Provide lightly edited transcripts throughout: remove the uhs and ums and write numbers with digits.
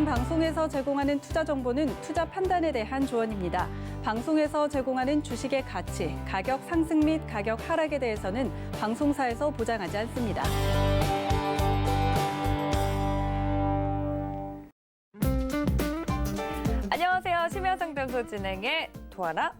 방송에서 제공하는 투자 정보는 투자 판단에 대한 조언입니다. 방송에서 제공하는 주식의 가치, 가격 상승 및 가격 하락에 대해서는 방송사에서 보장하지 않습니다. 안녕하세요. 심야상담소 진행의 도하나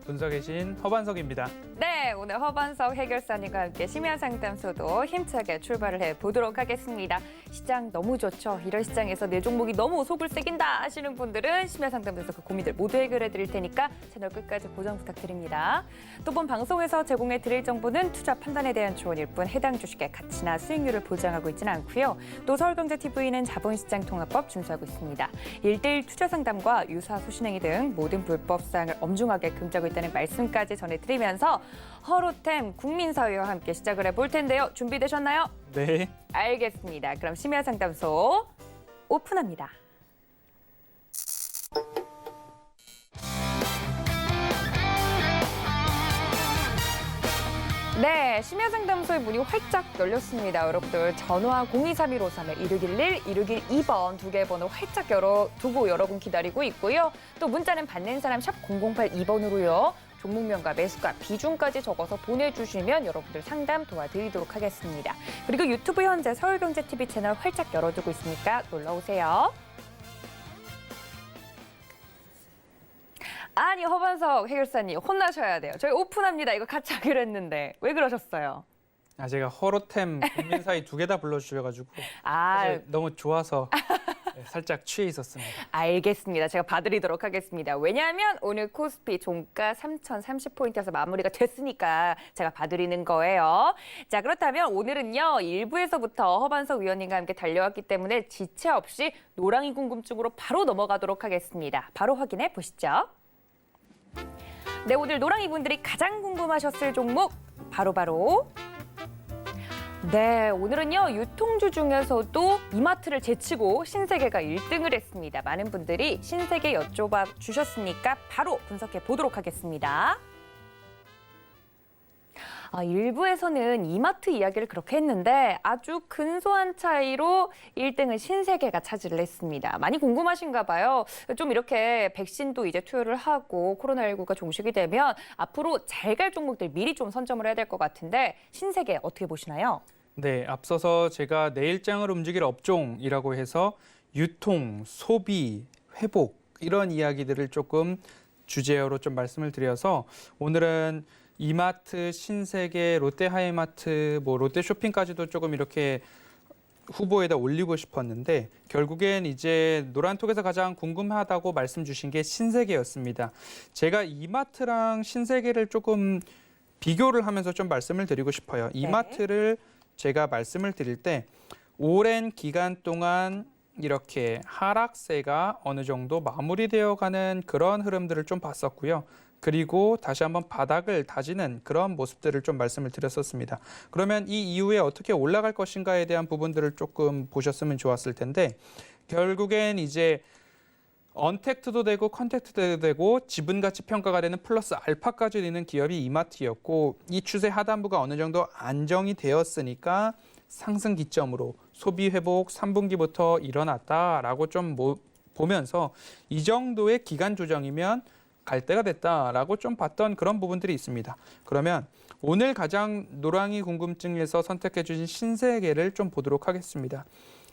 분석의 신 허반석입니다. 네, 오늘 허반석 해결사님과 함께 심야상담소도 힘차게 출발을 해보도록 하겠습니다. 시장 너무 좋죠. 이런 시장에서 내 종목이 너무 속을 새긴다 하시는 분들은 심야상담소에서 그 고민들 모두 해결해 드릴 테니까 채널 끝까지 고정 부탁드립니다. 또 본 방송에서 제공해 드릴 정보는 투자 판단에 대한 조언일 뿐 해당 주식의 가치나 수익률을 보장하고 있지는 않고요. 또 서울경제TV는 자본시장 통합법 준수하고 있습니다. 1:1 투자 상담과 유사 수신행위 등 모든 불법 사항을 엄중하게 금지하고 있다는 말씀까지 전해드리면서 허로템 국민사회와 함께 시작을 해볼 텐데요. 준비되셨나요? 네. 알겠습니다. 그럼 심야상담소 오픈합니다. 네, 심야상담소의 문이 활짝 열렸습니다. 여러분들 전화 023153-1611, 1612번 두 개의 번호 활짝 열어두고 여러분 기다리고 있고요. 또 문자는 받는 사람 샵 0082번으로요. 종목명과 매수가, 비중까지 적어서 보내주시면 여러분들 상담 도와드리도록 하겠습니다. 그리고 유튜브 현재 서울경제TV 채널 활짝 열어두고 있으니까 놀러오세요. 아니, 허반석 해결사님 혼나셔야 돼요. 저희 오픈합니다. 이거 같이 하기로 했는데 왜 그러셨어요? 제가 허로템 국민사위 두 개 다 불러주셔가지고 사실 너무 좋아서 살짝 취해 있었습니다. 알겠습니다. 제가 봐드리도록 하겠습니다. 왜냐하면 오늘 코스피 종가 3,030포인트에서 마무리가 됐으니까 제가 봐드리는 거예요. 자, 그렇다면 오늘은요. 1부에서부터 허반석 위원님과 함께 달려왔기 때문에 지체 없이 노랑이 궁금증으로 바로 넘어가도록 하겠습니다. 바로 확인해 보시죠. 네, 오늘 노랑이 분들이 가장 궁금하셨을 종목 바로 네, 오늘은요. 유통주 중에서도 이마트를 제치고 신세계가 1등을 했습니다. 많은 분들이 신세계 여쭤봐 주셨으니까 바로 분석해 보도록 하겠습니다. 일부에서는 이마트 이야기를 그렇게 했는데 아주 근소한 차이로 1등은 신세계가 차지를 했습니다. 많이 궁금하신가 봐요. 좀 이렇게 백신도 이제 투여를 하고 코로나19가 종식이 되면 앞으로 잘 갈 종목들 미리 좀 선점을 해야 될 것 같은데 신세계 어떻게 보시나요? 네, 앞서서 제가 내일장을 움직일 업종이라고 해서 유통, 소비, 회복 이런 이야기들을 조금 주제어로 좀 말씀을 드려서 오늘은 이마트, 신세계, 롯데하이마트, 롯데쇼핑까지도 조금 이렇게 후보에다 올리고 싶었는데 결국엔 이제 노란톡에서 가장 궁금하다고 말씀 주신 게 신세계였습니다. 제가 이마트랑 신세계를 조금 비교를 하면서 좀 말씀을 드리고 싶어요. 이마트를 제가 말씀을 드릴 때 오랜 기간 동안 이렇게 하락세가 어느 정도 마무리되어 가는 그런 흐름들을 좀 봤었고요. 그리고 다시 한번 바닥을 다지는 그런 모습들을 좀 말씀을 드렸었습니다. 그러면 이 이후에 어떻게 올라갈 것인가에 대한 부분들을 조금 보셨으면 좋았을 텐데 결국엔 이제 언택트도 되고 컨택트도 되고 지분가치 평가가 되는 플러스 알파까지 되는 기업이 이마트였고 이 추세 하단부가 어느 정도 안정이 되었으니까 상승 기점으로 소비 회복 3분기부터 일어났다라고 좀 보면서 이 정도의 기간 조정이면 갈 때가 됐다라고 좀 봤던 그런 부분들이 있습니다. 그러면 오늘 가장 노랑이 궁금증에서 선택해 주신 신세계를 좀 보도록 하겠습니다.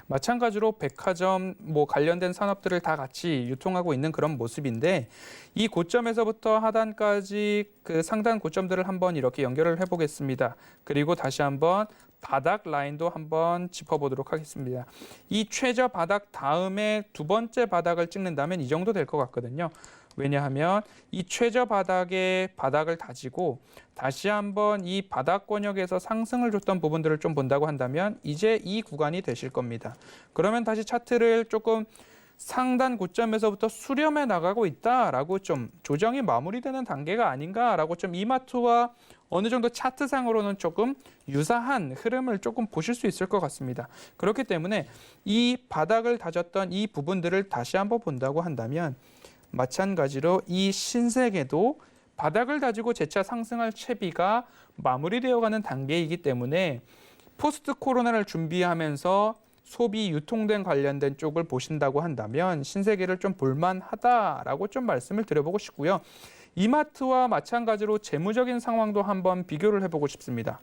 마찬가지로 백화점 관련된 산업들을 다 같이 유통하고 있는 그런 모습인데 이 고점에서부터 하단까지 그 상단 고점들을 한번 이렇게 연결을 해보겠습니다. 그리고 다시 한번 바닥 라인도 한번 짚어보도록 하겠습니다. 이 최저 바닥 다음에 두 번째 바닥을 찍는다면 이 정도 될 것 같거든요. 왜냐하면 이 최저 바닥의 바닥을 다지고 다시 한번 이 바닥 권역에서 상승을 줬던 부분들을 좀 본다고 한다면 이제 이 구간이 되실 겁니다. 그러면 다시 차트를 조금 상단 고점에서부터 수렴해 나가고 있다라고 좀 조정이 마무리되는 단계가 아닌가라고 좀 이마트와 어느 정도 차트상으로는 조금 유사한 흐름을 조금 보실 수 있을 것 같습니다. 그렇기 때문에 이 바닥을 다졌던 이 부분들을 다시 한번 본다고 한다면 마찬가지로 이 신세계도 바닥을 다지고 재차 상승할 채비가 마무리되어가는 단계이기 때문에 포스트 코로나를 준비하면서 소비 유통된 관련된 쪽을 보신다고 한다면 신세계를 좀 볼만하다라고 좀 말씀을 드려보고 싶고요. 이마트와 마찬가지로 재무적인 상황도 한번 비교를 해보고 싶습니다.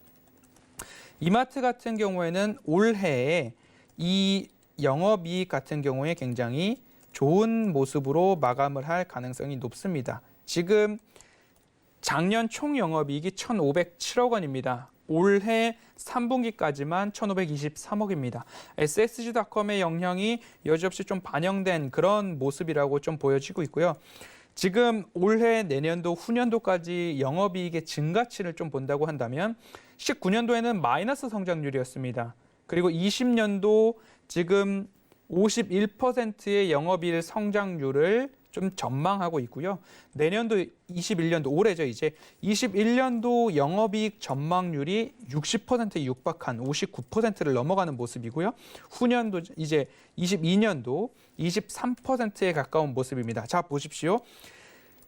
이마트 같은 경우에는 올해에 이 영업이익 같은 경우에 굉장히 좋은 모습으로 마감을 할 가능성이 높습니다. 지금 작년 총 영업이익이 1,507억 원입니다. 올해 3분기까지만 1,523억입니다. SSG닷컴의 영향이 여지없이 좀 반영된 그런 모습이라고 좀 보여지고 있고요. 지금 올해 내년도 후년도까지 영업이익의 증가치를 좀 본다고 한다면 19년도에는 마이너스 성장률이었습니다. 그리고 20년도 지금 51%의 영업이익 성장률을 좀 전망하고 있고요. 내년도 21년도 올해죠 이제 21년도 영업이익 전망률이 60%에 육박한 59%를 넘어가는 모습이고요. 후년도 이제 22년도 23%에 가까운 모습입니다. 자 보십시오.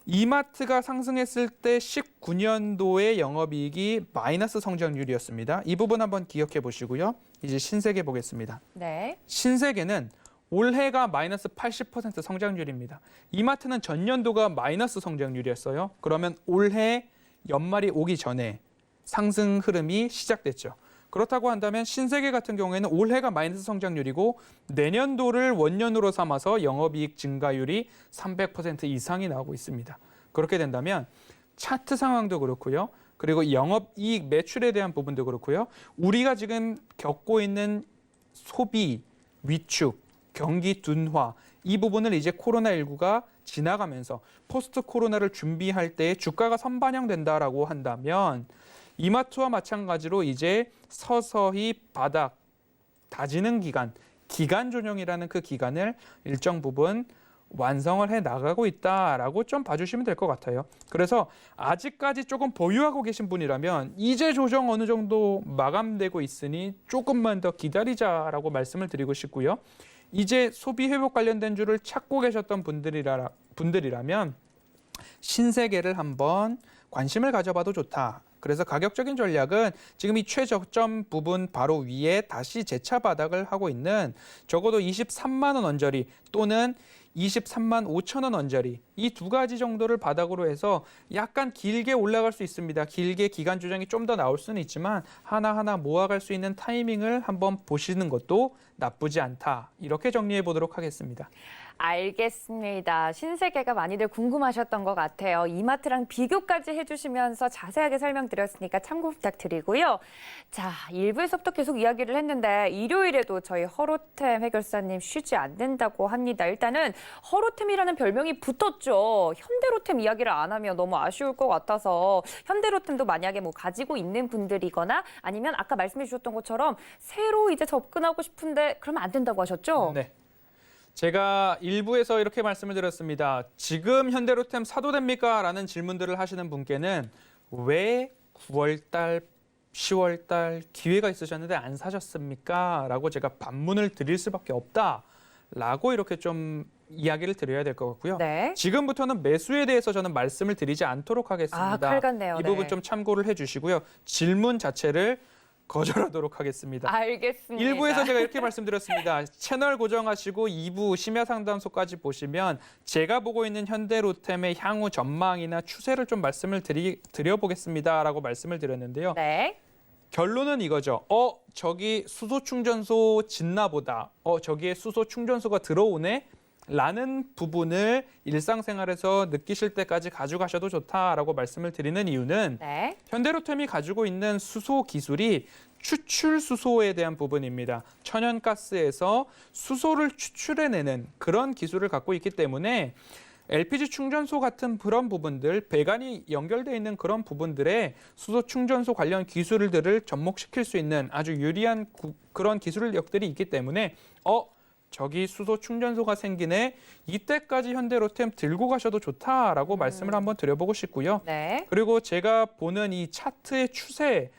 이마트가 상승했을 때 19년도의 영업이익이 마이너스 성장률이었습니다. 이 부분 한번 기억해 보시고요. 이제 신세계 보겠습니다. 네. 신세계는 올해가 마이너스 80% 성장률입니다. 이마트는 전년도가 마이너스 성장률이었어요. 그러면 올해 연말이 오기 전에 상승 흐름이 시작됐죠. 그렇다고 한다면 신세계 같은 경우에는 올해가 마이너스 성장률이고 내년도를 원년으로 삼아서 영업이익 증가율이 300% 이상이 나오고 있습니다. 그렇게 된다면 차트 상황도 그렇고요. 그리고 영업이익 매출에 대한 부분도 그렇고요. 우리가 지금 겪고 있는 소비 위축, 경기 둔화 이 부분을 이제 코로나19가 지나가면서 포스트 코로나를 준비할 때 주가가 선반영된다라고 한다면 이마트와 마찬가지로 이제 서서히 바닥 다지는 기간 조정이라는 그 기간을 일정 부분 완성을 해 나가고 있다라고 좀 봐주시면 될 것 같아요. 그래서 아직까지 조금 보유하고 계신 분이라면 이제 조정 어느 정도 마감되고 있으니 조금만 더 기다리자라고 말씀을 드리고 싶고요. 이제 소비 회복 관련된 주를 찾고 계셨던 분들이라면 신세계를 한번 관심을 가져봐도 좋다. 그래서 가격적인 전략은 지금 이 최저점 부분 바로 위에 다시 재차 바닥을 하고 있는 적어도 23만 원 언저리 또는 23만 5천 원 언저리 이 두 가지 정도를 바닥으로 해서 약간 길게 올라갈 수 있습니다. 길게 기간 조정이 좀 더 나올 수는 있지만 하나하나 모아갈 수 있는 타이밍을 한번 보시는 것도 나쁘지 않다. 이렇게 정리해 보도록 하겠습니다. 알겠습니다. 신세계가 많이들 궁금하셨던 것 같아요. 이마트랑 비교까지 해주시면서 자세하게 설명드렸으니까 참고 부탁드리고요. 자, 1부에서부터 계속 이야기를 했는데 일요일에도 저희 허로템 해결사님 쉬지 않는다고 합니다. 일단은 허로템이라는 별명이 붙었죠. 현대로템 이야기를 안 하면 너무 아쉬울 것 같아서 현대로템도 만약에 뭐 가지고 있는 분들이거나 아니면 아까 말씀해 주셨던 것처럼 새로 이제 접근하고 싶은데 그러면 안 된다고 하셨죠? 네. 제가 일부에서 이렇게 말씀을 드렸습니다. 지금 현대로템 사도 됩니까? 라는 질문들을 하시는 분께는 왜 9월달, 10월달 기회가 있으셨는데 안 사셨습니까? 라고 제가 반문을 드릴 수밖에 없다라고 이렇게 좀 이야기를 드려야 될 것 같고요. 네. 지금부터는 매수에 대해서 저는 말씀을 드리지 않도록 하겠습니다. 아, 칼 같네요. 이 부분 네. 좀 참고를 해주시고요. 질문 자체를 거절하도록 하겠습니다. 알겠습니다. 1부에서 제가 이렇게 말씀드렸습니다. 채널 고정하시고 2부 심야 상담소까지 보시면 제가 보고 있는 현대로템의 향후 전망이나 추세를 좀 말씀을 드려보겠습니다라고 말씀을 드렸는데요. 네. 결론은 이거죠. 저기 수소 충전소 짓나 보다. 저기에 수소 충전소가 들어오네. 라는 부분을 일상생활에서 느끼실 때까지 가져가셔도 좋다라고 말씀을 드리는 이유는 네. 현대로템이 가지고 있는 수소 기술이 추출 수소에 대한 부분입니다. 천연가스에서 수소를 추출해내는 그런 기술을 갖고 있기 때문에 LPG 충전소 같은 그런 부분들, 배관이 연결되어 있는 그런 부분들에 수소 충전소 관련 기술들을 접목시킬 수 있는 아주 유리한 그런 기술력들이 있기 때문에 저기 수소 충전소가 생기네. 이때까지 현대로템 들고 가셔도 좋다라고 말씀을 한번 드려보고 싶고요. 네. 그리고 제가 보는 이 차트의 추세,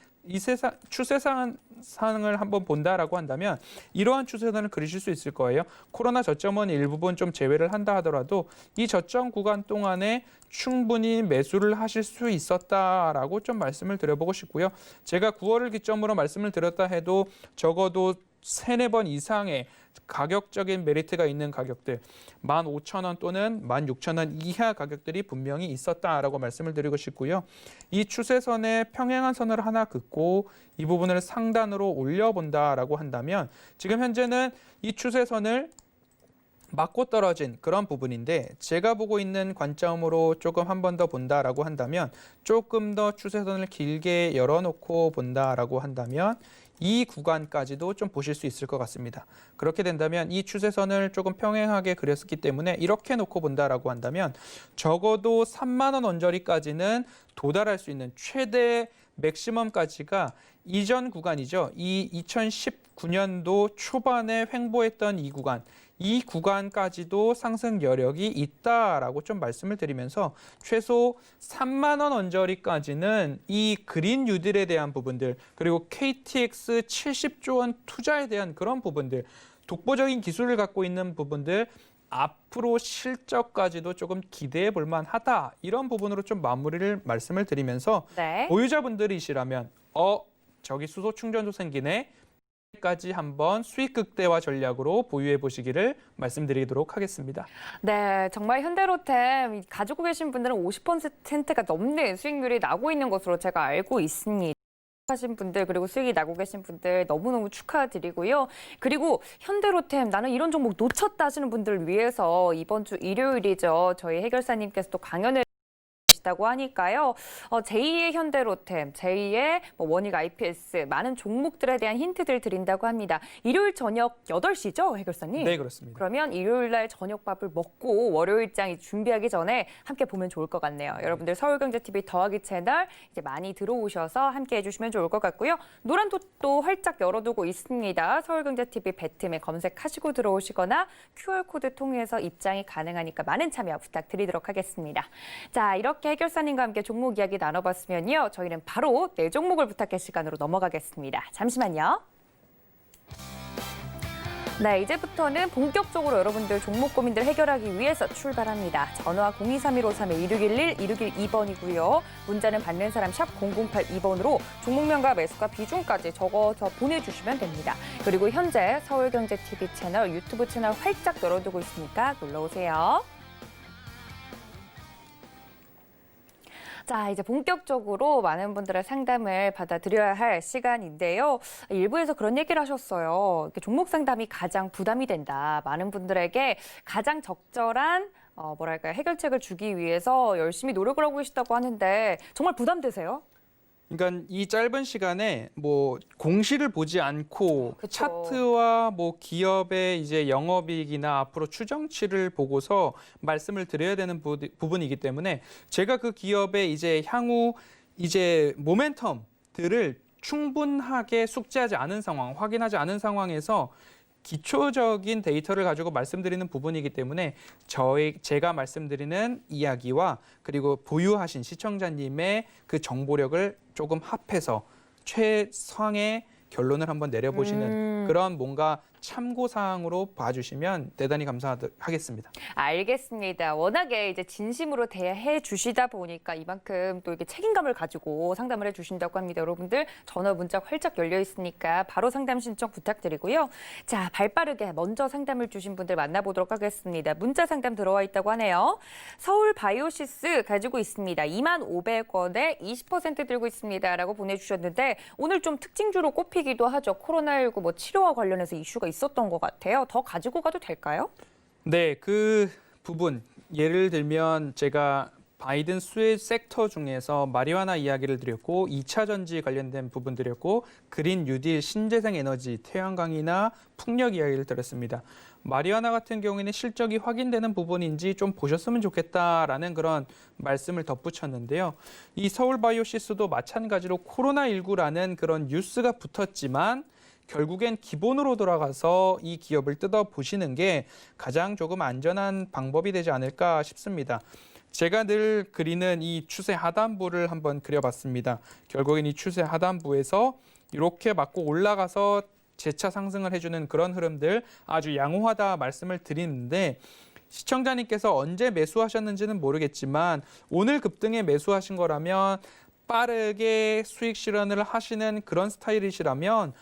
추세상을 한번 본다라고 한다면 이러한 추세선을 그리실 수 있을 거예요. 코로나 저점은 일부분 좀 제외를 한다 하더라도 이 저점 구간 동안에 충분히 매수를 하실 수 있었다라고 좀 말씀을 드려보고 싶고요. 제가 9월을 기점으로 말씀을 드렸다 해도 적어도 세네 번 이상의 가격적인 메리트가 있는 가격들 15,000원 또는 16,000원 이하 가격들이 분명히 있었다라고 말씀을 드리고 싶고요. 이 추세선에 평행한 선을 하나 긋고 이 부분을 상단으로 올려본다라고 한다면 지금 현재는 이 추세선을 맞고 떨어진 그런 부분인데 제가 보고 있는 관점으로 조금 한 번 더 본다라고 한다면 조금 더 추세선을 길게 열어놓고 본다라고 한다면 이 구간까지도 좀 보실 수 있을 것 같습니다. 그렇게 된다면 이 추세선을 조금 평행하게 그렸기 때문에 이렇게 놓고 본다라고 한다면 적어도 3만 원 언저리까지는 도달할 수 있는 최대 맥시멈까지가 이전 구간이죠. 이 2019년도 초반에 횡보했던 이 구간까지도 상승 여력이 있다라고 좀 말씀을 드리면서 최소 3만 원 언저리까지는 이 그린 뉴딜에 대한 부분들 그리고 KTX 70조 원 투자에 대한 그런 부분들 독보적인 기술을 갖고 있는 부분들 앞으로 실적까지도 조금 기대해 볼 만하다 이런 부분으로 좀 마무리를 말씀을 드리면서 네. 보유자분들이시라면 저기 수소 충전소 생기네 까지 한번 수익 극대화 전략으로 보유해 보시기를 말씀드리도록 하겠습니다. 네, 정말 현대로템 가지고 계신 분들은 50%가 넘는 수익률이 나고 있는 것으로 제가 알고 있습니다. 하신 분들 그리고 수익이 나고 계신 분들 너무너무 축하드리고요. 그리고 현대로템 나는 이런 종목 놓쳤다 하시는 분들을 위해서 이번 주 일요일이죠. 저희 해결사님께서 또 강연을 다고 하니까요. 제2의 현대로템, 제2의 원익 IPS 많은 종목들에 대한 힌트들 드린다고 합니다. 일요일 저녁 8시죠, 해결사님? 네, 그렇습니다. 그러면 일요일 날 저녁밥을 먹고 월요일장 준비하기 전에 함께 보면 좋을 것 같네요. 여러분들 서울경제TV 더하기 채널 이제 많이 들어오셔서 함께 해주시면 좋을 것 같고요. 노란 톡도 활짝 열어두고 있습니다. 서울경제TV 배트맨 검색하시고 들어오시거나 QR코드 통해서 입장이 가능하니까 많은 참여 부탁드리도록 하겠습니다. 자, 이렇게 해결사님과 함께 종목 이야기 나눠봤으면요. 저희는 바로 내 종목을 부탁해 시간으로 넘어가겠습니다. 잠시만요. 네, 이제부터는 본격적으로 여러분들 종목 고민들 해결하기 위해서 출발합니다. 전화 023-153-2611, 2612번이고요. 문자는 받는 사람 샵 0082번으로 종목명과 매수가 비중까지 적어서 보내주시면 됩니다. 그리고 현재 서울경제TV 채널, 유튜브 채널 활짝 열어두고 있으니까 놀러오세요. 자, 이제 본격적으로 많은 분들의 상담을 받아드려야 할 시간인데요. 일부에서 그런 얘기를 하셨어요. 종목 상담이 가장 부담이 된다. 많은 분들에게 가장 적절한 해결책을 주기 위해서 열심히 노력을 하고 계시다고 하는데 정말 부담되세요? 그러니까 이 짧은 시간에 공시를 보지 않고 그쵸. 차트와 기업의 이제 영업이익이나 앞으로 추정치를 보고서 말씀을 드려야 되는 부분이기 때문에 제가 그 기업의 이제 향후 이제 모멘텀들을 충분하게 숙지하지 않은 상황, 확인하지 않은 상황에서 기초적인 데이터를 가지고 말씀드리는 부분이기 때문에 제가 말씀드리는 이야기와 그리고 보유하신 시청자님의 그 정보력을 조금 합해서 최상의 결론을 한번 내려보시는 그런 뭔가 참고사항으로 봐주시면 대단히 감사하겠습니다. 알겠습니다. 워낙에 이제 진심으로 대해 주시다 보니까 이만큼 또 이게 책임감을 가지고 상담을 해 주신다고 합니다. 여러분들 전화 문자 활짝 열려 있으니까 바로 상담 신청 부탁드리고요. 자, 발빠르게 먼저 상담을 주신 분들 만나보도록 하겠습니다. 문자 상담 들어와 있다고 하네요. 서울 바이오시스 가지고 있습니다. 25,500원에 20% 들고 있습니다라고 보내주셨는데 오늘 좀 특징주로 꼽히기도 하죠. 코로나19 치료와 관련해서 이슈가 있었던 것 같아요. 더 가지고 가도 될까요? 네, 그 부분 예를 들면 제가 바이든 수혜 섹터 중에서 마리화나 이야기를 드렸고 2차 전지 관련된 부분 드렸고 그린 뉴딜, 신재생 에너지, 태양광이나 풍력 이야기를 드렸습니다. 마리화나 같은 경우에는 실적이 확인되는 부분인지 좀 보셨으면 좋겠다라는 그런 말씀을 덧붙였는데요. 이 서울바이오시스도 마찬가지로 코로나19라는 그런 뉴스가 붙었지만 결국엔 기본으로 돌아가서 이 기업을 뜯어보시는 게 가장 조금 안전한 방법이 되지 않을까 싶습니다. 제가 늘 그리는 이 추세 하단부를 한번 그려봤습니다. 결국엔 이 추세 하단부에서 이렇게 맞고 올라가서 재차 상승을 해주는 그런 흐름들 아주 양호하다 말씀을 드리는데 시청자님께서 언제 매수하셨는지는 모르겠지만 오늘 급등에 매수하신 거라면 빠르게 수익 실현을 하시는 그런 스타일이시라면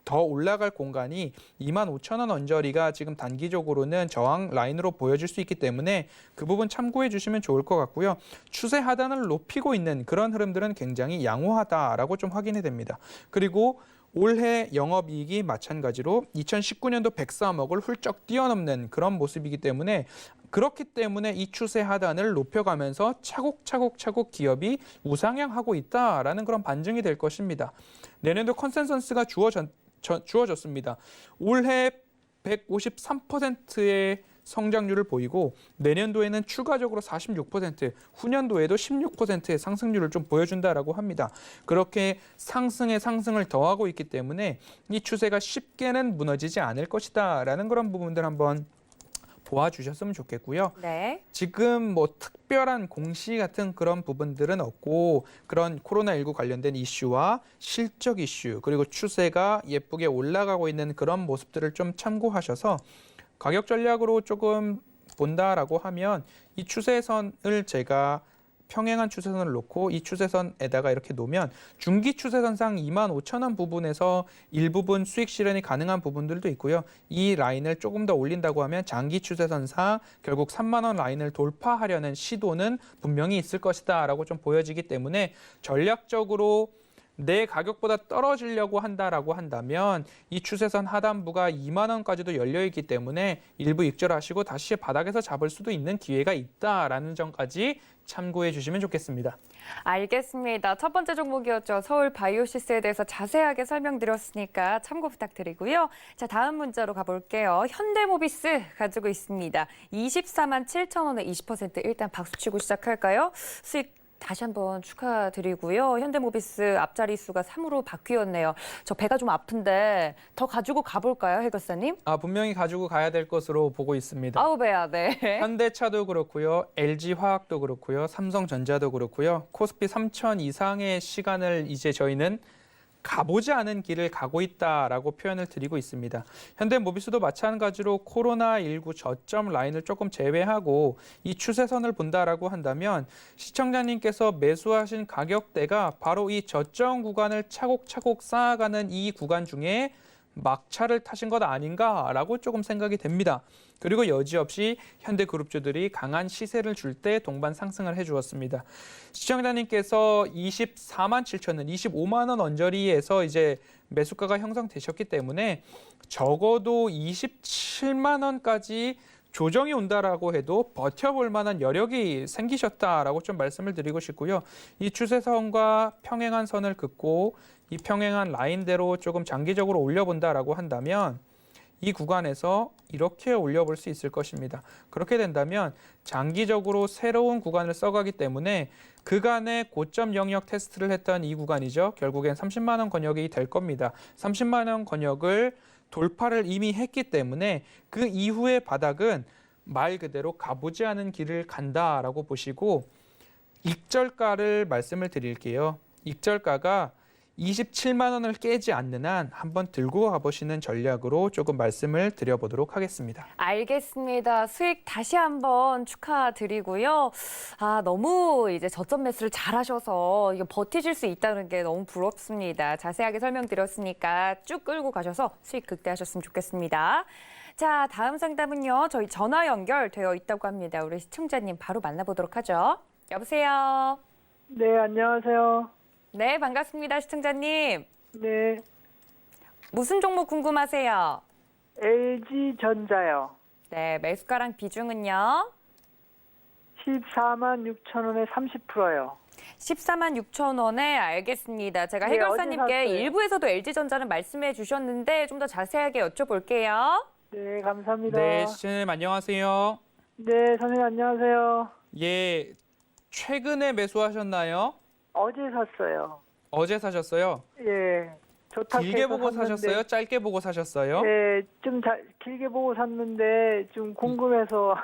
더 올라갈 공간이 25,000원 언저리가 지금 단기적으로는 저항 라인으로 보여질 수 있기 때문에 그 부분 참고해 주시면 좋을 것 같고요. 추세 하단을 높이고 있는 그런 흐름들은 굉장히 양호하다라고 좀 확인이 됩니다. 그리고 올해 영업이익이 마찬가지로 2019년도 103억을 훌쩍 뛰어넘는 그런 모습이기 때문에 그렇기 때문에 이 추세 하단을 높여가면서 차곡차곡 기업이 우상향하고 있다라는 그런 반증이 될 것입니다. 내년도 컨센서스가 주어졌습니다. 올해 153%의 성장률을 보이고 내년도에는 추가적으로 46%, 후년도에도 16%의 상승률을 좀 보여준다라고 합니다. 그렇게 상승에 상승을 더하고 있기 때문에 이 추세가 쉽게는 무너지지 않을 것이다라는 그런 부분들 한번 보아주셨으면 좋겠고요. 네. 지금 뭐 특별한 공시 같은 그런 부분들은 없고 그런 코로나19 관련된 이슈와 실적 이슈 그리고 추세가 예쁘게 올라가고 있는 그런 모습들을 좀 참고하셔서 가격 전략으로 조금 본다라고 하면 이 추세선을 제가 평행한 추세선을 놓고 이 추세선에다가 이렇게 놓으면 중기 추세선상 25,000원 부분에서 일부분 수익 실현이 가능한 부분들도 있고요. 이 라인을 조금 더 올린다고 하면 장기 추세선상 결국 3만 원 라인을 돌파하려는 시도는 분명히 있을 것이다라고 좀 보여지기 때문에 전략적으로 내 가격보다 떨어지려고 한다라고 한다면 이 추세선 하단부가 2만 원까지도 열려 있기 때문에 일부 익절하시고 다시 바닥에서 잡을 수도 있는 기회가 있다라는 점까지 참고해 주시면 좋겠습니다. 알겠습니다. 첫 번째 종목이었죠. 서울 바이오시스에 대해서 자세하게 설명드렸으니까 참고 부탁드리고요. 자, 다음 문자로 가볼게요. 현대모비스 가지고 있습니다. 24만 7천 원에 20% 일단 박수치고 시작할까요? 수익 다시 한번 축하드리고요. 현대모비스 앞자리수가 3으로 바뀌었네요. 저 배가 좀 아픈데 더 가지고 가볼까요, 해결사님? 분명히 가지고 가야 될 것으로 보고 있습니다. 아우 배야, 네. 현대차도 그렇고요. LG화학도 그렇고요. 삼성전자도 그렇고요. 코스피 3천 이상의 시간을 이제 저희는 가보지 않은 길을 가고 있다라고 표현을 드리고 있습니다. 현대모비스도 마찬가지로 코로나19 저점 라인을 조금 제외하고 이 추세선을 본다라고 한다면 시청자님께서 매수하신 가격대가 바로 이 저점 구간을 차곡차곡 쌓아가는 이 구간 중에 막차를 타신 것 아닌가라고 조금 생각이 됩니다. 그리고 여지없이 현대그룹주들이 강한 시세를 줄 때 동반 상승을 해주었습니다. 시청자님께서 24만 7천 원, 25만 원 언저리에서 이제 매수가가 형성되셨기 때문에 적어도 27만 원까지 조정이 온다라고 해도 버텨볼 만한 여력이 생기셨다라고 좀 말씀을 드리고 싶고요. 이 추세선과 평행한 선을 긋고 이 평행한 라인대로 조금 장기적으로 올려본다라고 한다면 이 구간에서 이렇게 올려볼 수 있을 것입니다. 그렇게 된다면 장기적으로 새로운 구간을 써가기 때문에 그간의 고점 영역 테스트를 했던 이 구간이죠. 결국엔 30만 원 권역이 될 겁니다. 30만 원 권역을 돌파를 이미 했기 때문에 그 이후의 바닥은 말 그대로 가보지 않은 길을 간다라고 보시고 익절가를 말씀을 드릴게요. 익절가가 27만 원을 깨지 않는 한 한번 들고 가보시는 전략으로 조금 말씀을 드려보도록 하겠습니다. 알겠습니다. 수익 다시 한번 축하드리고요. 너무 이제 저점 매수를 잘하셔서 이거 버티실 수 있다는 게 너무 부럽습니다. 자세하게 설명드렸으니까 쭉 끌고 가셔서 수익 극대하셨으면 좋겠습니다. 자, 다음 상담은요. 저희 전화 연결되어 있다고 합니다. 우리 시청자님 바로 만나보도록 하죠. 여보세요. 네, 안녕하세요. 네, 반갑습니다. 시청자님. 네, 무슨 종목 궁금하세요? LG전자요. 네, 매수가랑 비중은요? 14만 6천 원에 30%요. 14만 6천 원에 알겠습니다. 제가 네, 해결사님께 어디 샀어요? 일부에서도 LG전자는 말씀해 주셨는데 좀 더 자세하게 여쭤볼게요. 네, 감사합니다. 네, 시청자님 안녕하세요. 네, 선생님 안녕하세요. 예, 최근에 매수하셨나요? 어제 샀어요. 어제 사셨어요? 예, 좋다고 길게 해서 보고 샀는데, 사셨어요? 짧게 보고 사셨어요? 네, 좀 길게 보고 샀는데 좀 궁금해서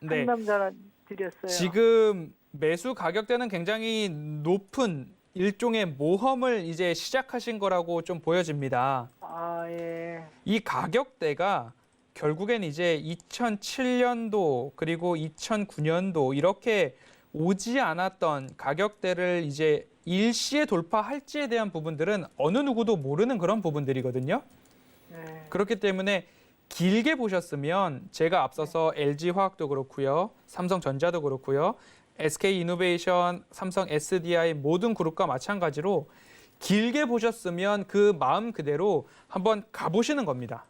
네. 상담 전화 드렸어요. 지금 매수 가격대는 굉장히 높은 일종의 모험을 이제 시작하신 거라고 좀 보여집니다. 아, 예. 이 가격대가 결국엔 이제 2007년도 그리고 2009년도 이렇게 오지 않았던 가격대를 이제 일시에 돌파할지에 대한 부분들은 어느 누구도 모르는 그런 부분들이거든요. 네. 그렇기 때문에 길게 보셨으면 제가 앞서서 LG화학도 그렇고요. 삼성전자도 그렇고요. SK이노베이션, 삼성 SDI 모든 그룹과 마찬가지로 길게 보셨으면 그 마음 그대로 한번 가보시는 겁니다.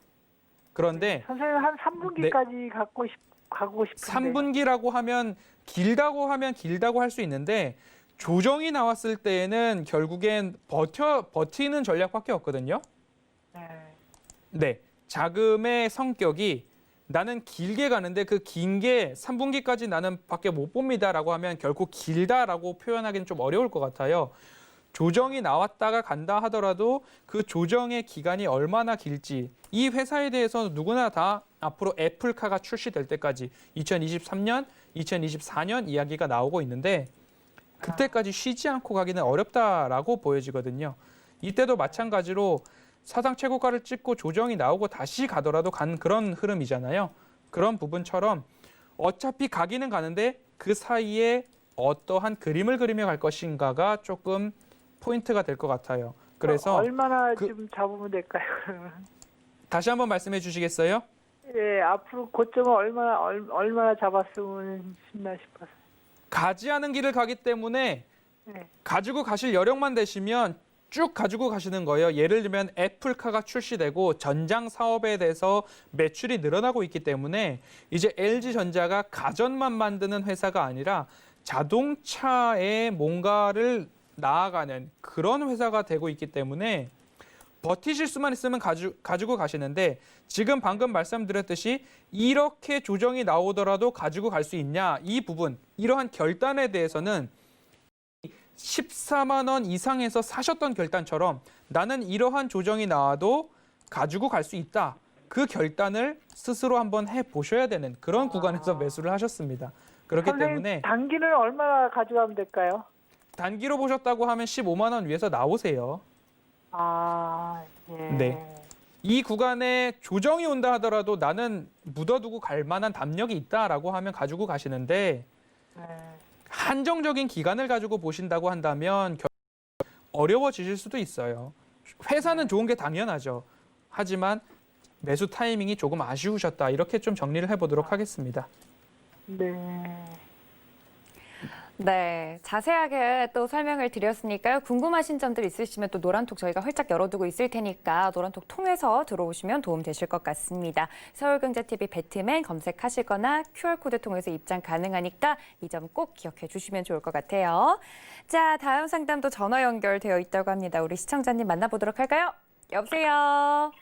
그런데 선생님 한 3분기까지 가고 싶은데. 3분기라고 하면 길다고 할 수 있는데 조정이 나왔을 때에는 결국엔 버티는 전략밖에 없거든요. 네. 네. 자금의 성격이 나는 길게 가는데 그 긴 게 3분기까지 나는 밖에 못 봅니다라고 하면 결코 길다라고 표현하기는 좀 어려울 것 같아요. 조정이 나왔다가 간다 하더라도 그 조정의 기간이 얼마나 길지 이 회사에 대해서는 누구나 다 앞으로 애플카가 출시될 때까지 2023년, 2024년 이야기가 나오고 있는데 그때까지 쉬지 않고 가기는 어렵다라고 보여지거든요. 이때도 마찬가지로 사상 최고가를 찍고 조정이 나오고 다시 가더라도 간 그런 흐름이잖아요. 그런 부분처럼 어차피 가기는 가는데 그 사이에 어떠한 그림을 그리며 갈 것인가가 조금 포인트가 될 것 같아요. 그래서 얼마나 좀 잡으면 될까요? 다시 한번 말씀해 주시겠어요? 예, 앞으로 고점을 얼마나 잡았으면 싶나 싶어서. 가지 않은 길을 가기 때문에 네. 가지고 가실 여력만 되시면 쭉 가지고 가시는 거예요. 예를 들면 애플카가 출시되고 전장 사업에 대해서 매출이 늘어나고 있기 때문에 이제 LG전자가 가전만 만드는 회사가 아니라 자동차에 뭔가를 나아가는 그런 회사가 되고 있기 때문에 버티실 수만 있으면 가지고 가시는데 지금 방금 말씀드렸듯이 이렇게 조정이 나오더라도 가지고 갈 수 있냐 이 부분 이러한 결단에 대해서는 14만 원 이상에서 사셨던 결단처럼 나는 이러한 조정이 나와도 가지고 갈 수 있다. 그 결단을 스스로 한번 해보셔야 되는 그런 구간에서 매수를 하셨습니다. 그렇기 선생님, 때문에 단기는 얼마나 가져가면 될까요? 단기로 보셨다고 하면 15만 원 위에서 나오세요. 아, 예. 네. 이 구간에 조정이 온다 하더라도 나는 묻어두고 갈 만한 담력이 있다라고 하면 가지고 가시는데 네. 한정적인 기간을 가지고 보신다고 한다면 어려워지실 수도 있어요. 회사는 좋은 게 당연하죠. 하지만 매수 타이밍이 조금 아쉬우셨다. 이렇게 좀 정리를 해보도록 하겠습니다. 네. 네, 자세하게 또 설명을 드렸으니까요. 궁금하신 점들 있으시면 또 노란톡 저희가 활짝 열어두고 있을 테니까 노란톡 통해서 들어오시면 도움 되실 것 같습니다. 서울경제TV 배트맨 검색하시거나 QR코드 통해서 입장 가능하니까 이 점 꼭 기억해 주시면 좋을 것 같아요. 자, 다음 상담도 전화 연결되어 있다고 합니다. 우리 시청자님 만나보도록 할까요? 여보세요?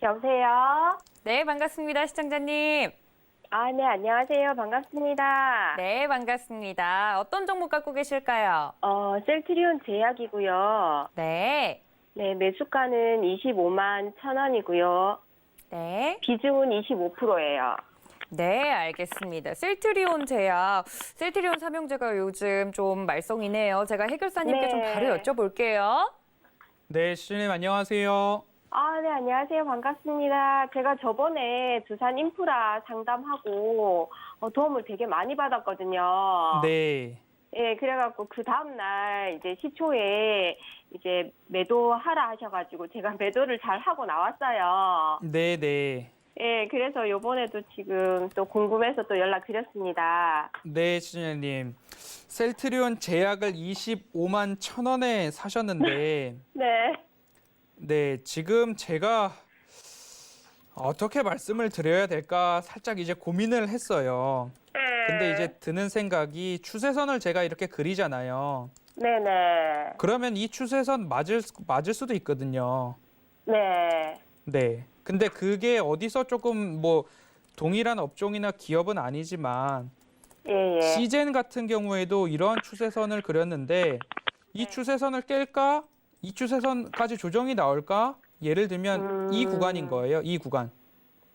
여보세요? 네, 반갑습니다. 시청자님. 아, 네, 안녕하세요. 반갑습니다. 네, 반갑습니다. 어떤 종목 갖고 계실까요? 셀트리온 제약이고요. 네. 네, 매수가는 25만 1,000원이고요. 네. 비중은 25%예요. 네, 알겠습니다. 셀트리온 제약, 셀트리온 삼형제가 요즘 좀 말썽이네요. 제가 해결사님께 네. 좀 바로 여쭤볼게요. 네, 시청자님 안녕하세요. 아, 네, 안녕하세요. 반갑습니다. 제가 저번에 두산 인프라 상담하고 도움을 되게 많이 받았거든요. 네. 예, 그래갖고 그 다음날 이제 시초에 이제 매도하라 하셔가지고 제가 매도를 잘 하고 나왔어요. 네, 네. 예, 그래서 요번에도 지금 또 궁금해서 또 연락드렸습니다. 네, 시청자님. 셀트리온 제약을 25만 1,000원에 사셨는데 네. 네, 지금 제가 어떻게 말씀을 드려야 될까 살짝 이제 고민을 했어요. 근데 이제 드는 생각이 추세선을 제가 이렇게 그리잖아요. 네네. 그러면 이 추세선 맞을 수도 있거든요. 네. 네. 근데 그게 어디서 조금 뭐 동일한 업종이나 기업은 아니지만 예, 예. 시젠 같은 경우에도 이런 추세선을 그렸는데 이 추세선을 깰까? 이 추세선까지 조정이 나올까? 예를 들면 이 구간인 거예요. 이 구간.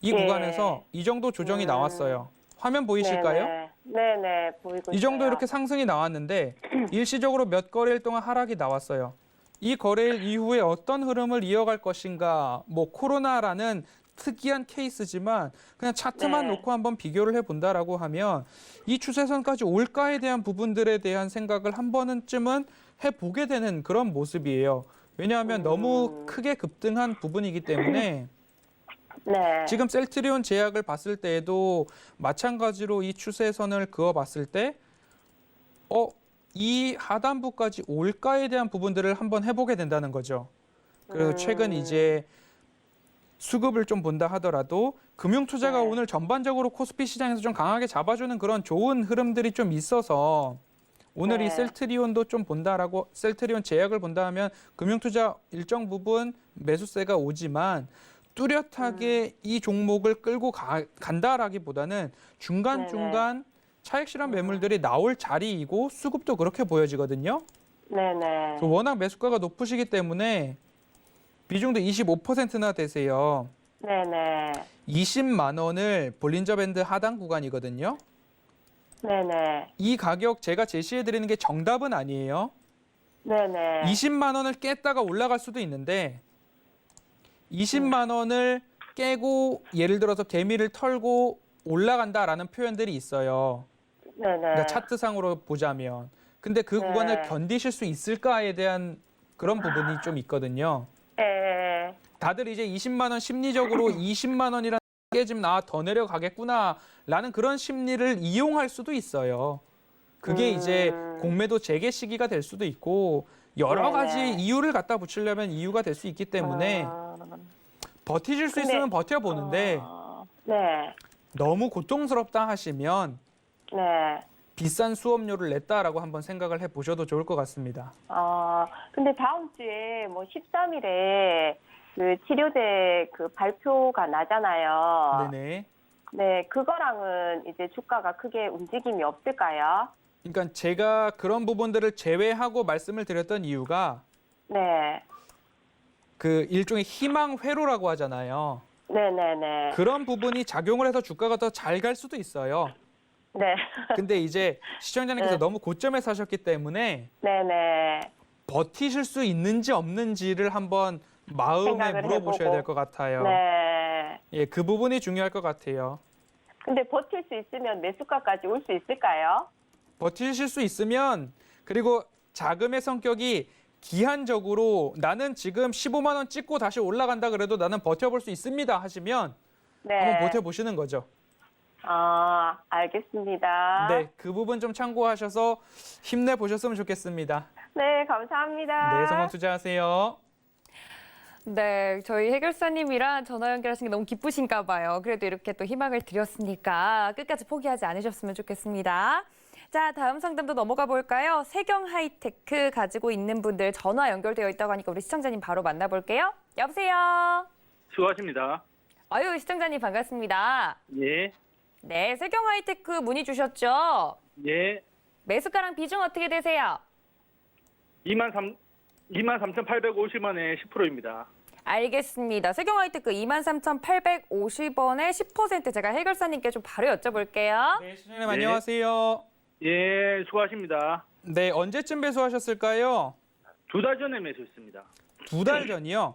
이 예. 구간에서 이 정도 조정이 나왔어요. 화면 보이실까요? 네네. 보이고 이 정도 있어요. 이렇게 상승이 나왔는데 일시적으로 몇 거래일 동안 하락이 나왔어요. 이 거래일 이후에 어떤 흐름을 이어갈 것인가? 뭐 코로나라는 특이한 케이스지만 그냥 차트만 네. 놓고 한번 비교를 해본다라고 하면 이 추세선까지 올까에 대한 부분들에 대한 생각을 한 번쯤은 해보게 되는 그런 모습이에요. 왜냐하면 너무 크게 급등한 부분이기 때문에 네. 지금 셀트리온 제약을 봤을 때에도 마찬가지로 이 추세선을 그어봤을 때 이 하단부까지 올까에 대한 부분들을 한번 해보게 된다는 거죠. 그리고 최근 이제 수급을 좀 본다 하더라도 금융투자가 네. 오늘 전반적으로 코스피 시장에서 좀 강하게 잡아주는 그런 좋은 흐름들이 좀 있어서 오늘 네. 이 셀트리온도 좀 본다라고 셀트리온 제약을 본다 하면 금융투자 일정 부분 매수세가 오지만 뚜렷하게 이 종목을 끌고 간다라기보다는 중간중간 차익 실현 매물들이 나올 자리이고 수급도 그렇게 보여지거든요. 네네. 워낙 매수가가 높으시기 때문에 비중도 25%나 되세요. 네네. 20만 원을 볼린저 밴드 하단 구간이거든요. 네네. 이 가격 제가 제시해 드리는 게 정답은 아니에요. 네네. 20만 원을 깼다가 올라갈 수도 있는데 20만 원을 깨고 예를 들어서 개미를 털고 올라간다라는 표현들이 있어요. 네네. 그러니까 차트상으로 보자면. 근데 그 네. 구간을 견디실 수 있을까에 대한 그런 부분이 좀 있거든요. 네. 다들 이제 20만 원 심리적으로 20만 원이라는 깨지면 더 내려가겠구나라는 그런 심리를 이용할 수도 있어요. 그게 이제 공매도 재개 시기가 될 수도 있고 여러 네네. 가지 이유를 갖다 붙이려면 이유가 될 수 있기 때문에 버티실 수 근데- 있으면 버텨보는데 네. 너무 고통스럽다 하시면 네. 비싼 수업료를 냈다라고 한번 생각을 해보셔도 좋을 것 같습니다. 근데 다음 주에 뭐 13일에 그 치료제 그 발표가 나잖아요. 네네. 네, 그거랑은 이제 주가가 크게 움직임이 없을까요? 그러니까 제가 그런 부분들을 제외하고 말씀을 드렸던 이유가 네. 그 일종의 희망 회로라고 하잖아요. 네네네. 그런 부분이 작용을 해서 주가가 더 잘 갈 수도 있어요. 네. 근데 이제 시청자님께서 네. 너무 고점에 사셨기 때문에 네네. 버티실 수 있는지 없는지를 한번 마음에 생각을 물어보셔야 해보고. 될 것 같아요. 네. 예, 그 부분이 중요할 것 같아요. 근데 버틸 수 있으면 매수가까지 올 수 있을까요? 버티실 수 있으면 그리고 자금의 성격이 기한적으로 나는 지금 15만 원 찍고 다시 올라간다 그래도 나는 버텨볼 수 있습니다 하시면 네. 한번 버텨보시는 거죠. 알겠습니다. 네, 그 부분 좀 참고하셔서 힘내보셨으면 좋겠습니다. 네, 감사합니다. 네, 성공 투자하세요. 네, 저희 해결사님이랑 전화 연결하신 게 너무 기쁘신가 봐요. 그래도 이렇게 또 희망을 드렸으니까 끝까지 포기하지 않으셨으면 좋겠습니다. 자, 다음 상담도 넘어가 볼까요? 세경 하이테크 가지고 있는 분들 전화 연결되어 있다고 하니까 우리 시청자님 바로 만나볼게요. 여보세요? 수고하십니다. 아유, 시청자님 반갑습니다. 예, 네, 세경 하이테크 문의 주셨죠? 예. 매수가랑 비중 어떻게 되세요? 23,850원에 10%입니다. 알겠습니다. 세경 하이테크 23,850원에 10% 제가 해결사님께 좀 바로 여쭤볼게요. 네, 시청자님 안녕하세요. 예, 수고하십니다. 네, 언제쯤 매수하셨을까요? 2달 전에 매수했습니다. 2달 전이요?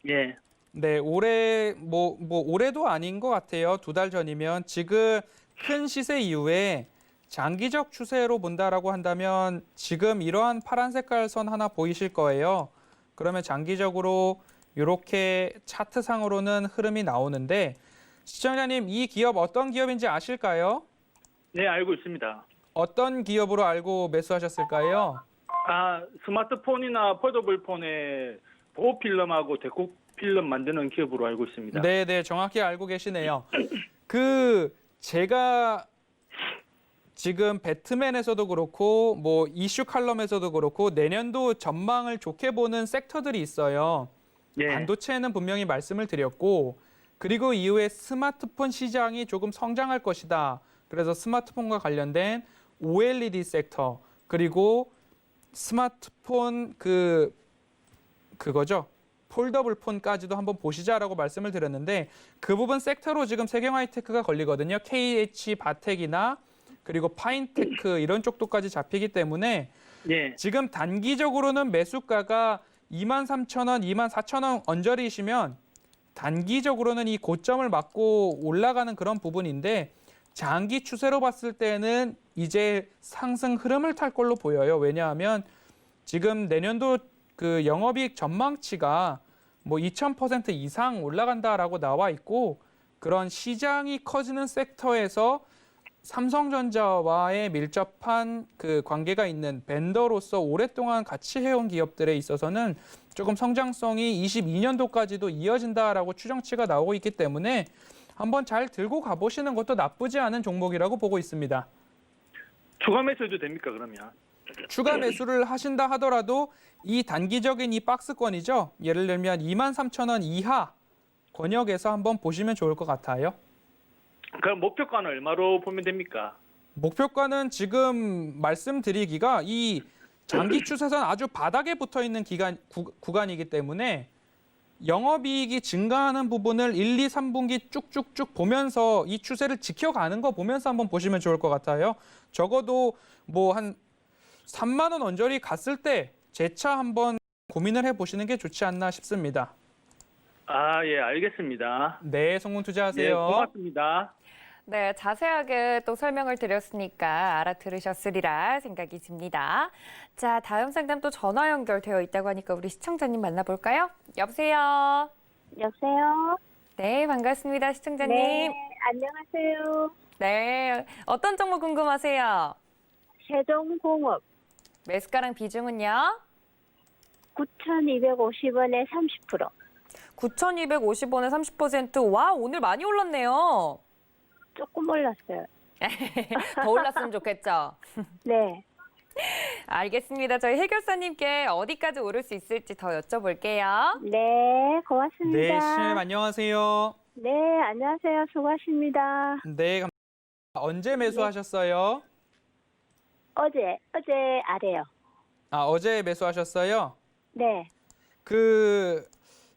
예, 네, 올해 올해도 아닌 것 같아요. 2달 전이면 지금 큰 시세 이후에 장기적 추세로 본다라고 한다면 지금 이러한 파란 색깔 선 하나 보이실 거예요. 그러면 장기적으로 이렇게 차트상으로는 흐름이 나오는데 시청자님 이 기업 어떤 기업인지 아실까요? 네, 알고 있습니다. 어떤 기업으로 알고 매수하셨을까요? 스마트폰이나 폴더블폰에 보호 필름하고 데코 필름 만드는 기업으로 알고 있습니다. 네, 네, 정확히 알고 계시네요. 제가 지금 배트맨에서도 그렇고 뭐 이슈 칼럼에서도 그렇고 내년도 전망을 좋게 보는 섹터들이 있어요. 예, 반도체는 분명히 말씀을 드렸고 그리고 이후에 스마트폰 시장이 조금 성장할 것이다. 그래서 스마트폰과 관련된 OLED 섹터 그리고 스마트폰 그거죠. 폴더블 폰까지도 한번 보시자라고 말씀을 드렸는데 그 부분 섹터로 지금 세경 하이테크가 걸리거든요. KH 바텍이나 그리고 파인테크 이런 쪽도까지 잡히기 때문에 예, 지금 단기적으로는 매수가가 23,000원, 24,000원 언저리이시면 단기적으로는 이 고점을 맞고 올라가는 그런 부분인데 장기 추세로 봤을 때는 이제 상승 흐름을 탈 걸로 보여요. 왜냐하면 지금 내년도 그 영업이익 전망치가 뭐 2000% 이상 올라간다라고 나와 있고 그런 시장이 커지는 섹터에서 삼성전자와의 밀접한 그 관계가 있는 벤더로서 오랫동안 같이 해온 기업들에 있어서는 조금 성장성이 22년도까지도 이어진다라고 추정치가 나오고 있기 때문에 한번 잘 들고 가보시는 것도 나쁘지 않은 종목이라고 보고 있습니다. 추가 매수해도 됩니까 그러면? 추가 매수를 하신다 하더라도 이 단기적인 이 박스권이죠. 예를 들면 23,000원 이하 권역에서 한번 보시면 좋을 것 같아요. 그럼 목표가는 얼마로 보면 됩니까? 목표가는 지금 말씀드리기가 이 장기 추세선 아주 바닥에 붙어 있는 구간이기 때문에 영업이익이 증가하는 부분을 1, 2, 3분기 쭉쭉쭉 보면서 이 추세를 지켜가는 거 보면서 한번 보시면 좋을 것 같아요. 적어도 뭐 한 3만 원 언저리 갔을 때 재차 한번 고민을 해보시는 게 좋지 않나 싶습니다. 아, 예, 알겠습니다. 네, 성공 투자하세요. 예, 고맙습니다. 네, 자세하게 또 설명을 드렸으니까 알아들으셨으리라 생각이 듭니다. 자, 다음 상담 또 전화 연결되어 있다고 하니까 우리 시청자님 만나볼까요? 여보세요? 여보세요? 네, 반갑습니다, 시청자님. 네, 안녕하세요. 네, 어떤 종목 궁금하세요? 세종공업 매수가랑 비중은요? 9,250원에 30%. 9,250원에 30%. 와, 오늘 많이 올랐네요. 조금 올랐어요. 더 올랐으면 좋겠죠? 네. 알겠습니다. 저희 해결사님께 어디까지 오를 수 있을지 더 여쭤볼게요. 네, 고맙습니다. 네, 시청자님 안녕하세요. 네, 안녕하세요. 수고하십니다. 네, 언제 매수하셨어요? 어제 아래요. 아, 어제 매수하셨어요? 네. 그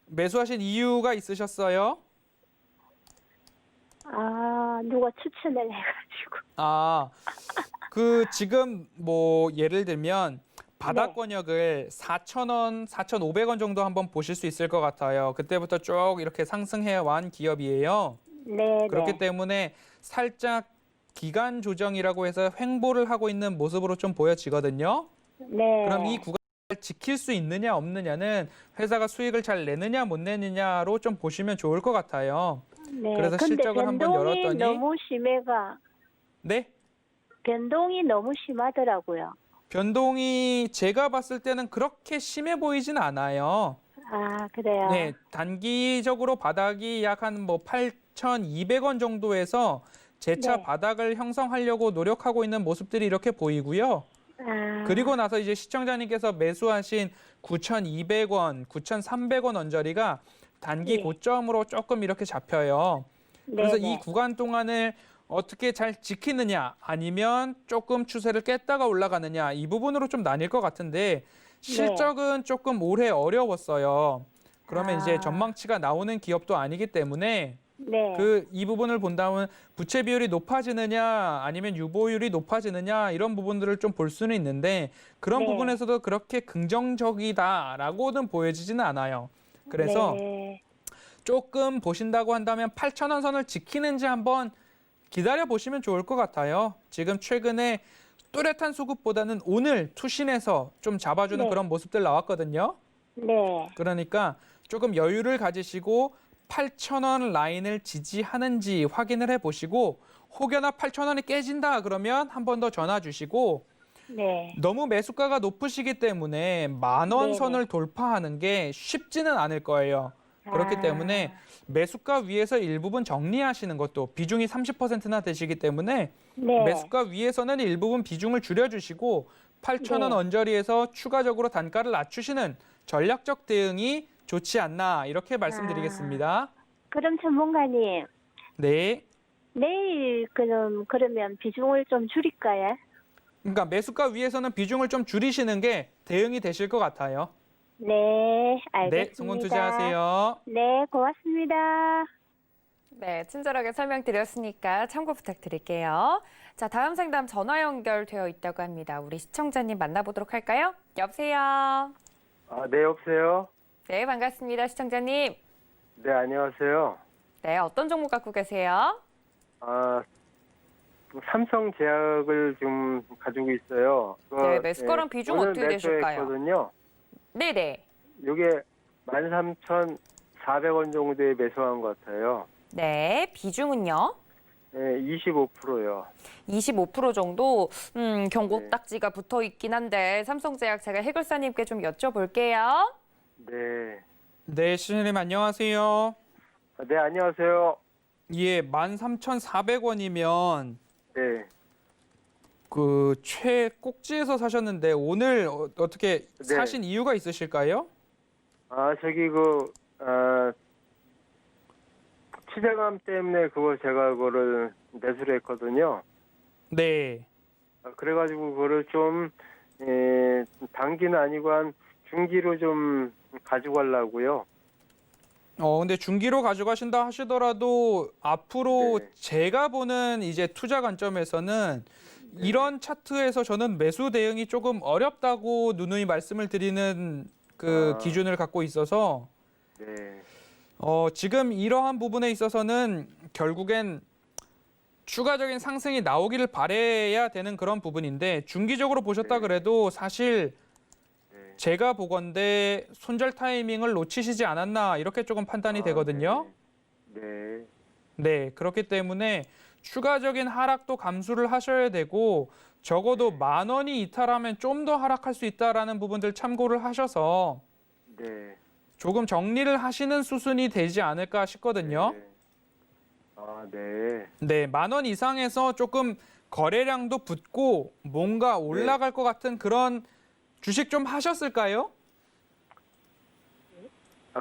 매수하신 이유가 있으셨어요? 아, 누가 추천을 해가지고. 아, 그 지금 뭐 예를 들면 바닥 권역을 4,000원, 4,500원 정도 한번 보실 수 있을 것 같아요. 그때부터 쭉 이렇게 상승해 완 기업이에요. 네, 그렇기 네. 때문에 살짝 기간 조정이라고 해서 횡보를 하고 있는 모습으로 좀 보여지거든요. 네. 그럼 이 구간을 지킬 수 있느냐 없느냐는 회사가 수익을 잘 내느냐 못 내느냐로 좀 보시면 좋을 것 같아요. 네. 그래서 근데 실적을 한번 변동이 열었더니 너무 네? 변동이 너무 심하더라고요. 변동이 제가 봤을 때는 그렇게 심해 보이진 않아요. 아, 그래요? 네, 단기적으로 바닥이 약 한 뭐 8,200원 정도에서 재차 네. 바닥을 형성하려고 노력하고 있는 모습들이 이렇게 보이고요. 아, 그리고 나서 이제 시청자님께서 매수하신 9,200원, 9,300원 언저리가 단기 네. 고점으로 조금 이렇게 잡혀요. 네, 그래서 네. 이 구간 동안을 어떻게 잘 지키느냐 아니면 조금 추세를 깼다가 올라가느냐 이 부분으로 좀 나뉠 것 같은데 실적은 조금 올해 어려웠어요. 그러면 아. 이제 전망치가 나오는 기업도 아니기 때문에 네. 이 부분을 본다면 부채 비율이 높아지느냐 아니면 유보율이 높아지느냐 이런 부분들을 좀 볼 수는 있는데 그런 네. 부분에서도 그렇게 긍정적이다라고는 보여지지는 않아요. 그래서 네. 조금 보신다고 한다면 8,000원 선을 지키는지 한번 기다려 보시면 좋을 것 같아요. 지금 최근에 뚜렷한 수급보다는 오늘 투신해서 좀 잡아주는 네. 그런 모습들 나왔거든요. 네. 그러니까 조금 여유를 가지시고 8,000원 라인을 지지하는지 확인을 해보시고 혹여나 8,000원이 깨진다 그러면 한 번 더 전화 주시고 네. 너무 매수가가 높으시기 때문에 10,000원 네네. 선을 돌파하는 게 쉽지는 않을 거예요. 그렇기 아. 때문에 매수가 위에서 일부분 정리하시는 것도 비중이 30%나 되시기 때문에 네. 매수가 위에서는 일부분 비중을 줄여주시고 8,000원 네. 언저리에서 추가적으로 단가를 낮추시는 전략적 대응이 좋지 않나 이렇게 말씀드리겠습니다. 그럼 전문가님, 네. 내일 그러면 비중을 좀 줄일까요? 그러니까 매수가 위에서는 비중을 좀 줄이시는 게 대응이 되실 것 같아요. 네, 알겠습니다. 네, 성공 투자하세요. 네, 고맙습니다. 네, 친절하게 설명드렸으니까 참고 부탁드릴게요. 자, 다음 상담 전화 연결되어 있다고 합니다. 우리 시청자님 만나보도록 할까요? 여보세요? 아, 네, 여보세요? 네, 반갑습니다. 시청자님. 네, 안녕하세요. 네, 어떤 종목 갖고 계세요? 아, 삼성제약을 좀 가지고 있어요. 네, 매수가랑 비중 오늘 어떻게 되실까요? 매수했거든요. 네네. 이게 13,400원 정도에 매수한 것 같아요. 네, 비중은요? 네, 25%요. 25% 정도 네. 경고딱지가 붙어 있긴 한데 삼성제약 제가 해결사님께 좀 여쭤볼게요. 네. 네, 시청자님 안녕하세요. 네, 안녕하세요. 예, 13,400원이면 네. 그 최꼭지에서 사셨는데 오늘 어떻게 네. 사신 이유가 있으실까요? 저기 취재감 때문에 제가 그거를 매수를 했거든요. 네. 그래가지고 그거를 좀 단기는 아니고 한 중기로 좀 가지고 가려고요. 근데 중기로 가져가신다 하시더라도 앞으로 네. 제가 보는 이제 투자 관점에서는 이런 차트에서 저는 매수 대응이 조금 어렵다고 누누이 말씀을 드리는 그 아. 기준을 갖고 있어서 네. 지금 이러한 부분에 있어서는 결국엔 추가적인 상승이 나오기를 바라야 되는 그런 부분인데 중기적으로 보셨다 네. 그래도 사실 네. 제가 보건대 손절 타이밍을 놓치시지 않았나 이렇게 조금 판단이 되거든요. 네. 네. 네, 그렇기 때문에 추가적인 하락도 감수를 하셔야 되고 적어도 10,000원이 이탈하면 좀 더 하락할 수 있다라는 부분들 참고를 하셔서 네. 조금 정리를 하시는 수순이 되지 않을까 싶거든요. 네. 네. 네, 10,000원 이상에서 조금 거래량도 붙고 뭔가 올라갈 것 같은 그런 주식 좀 하셨을까요?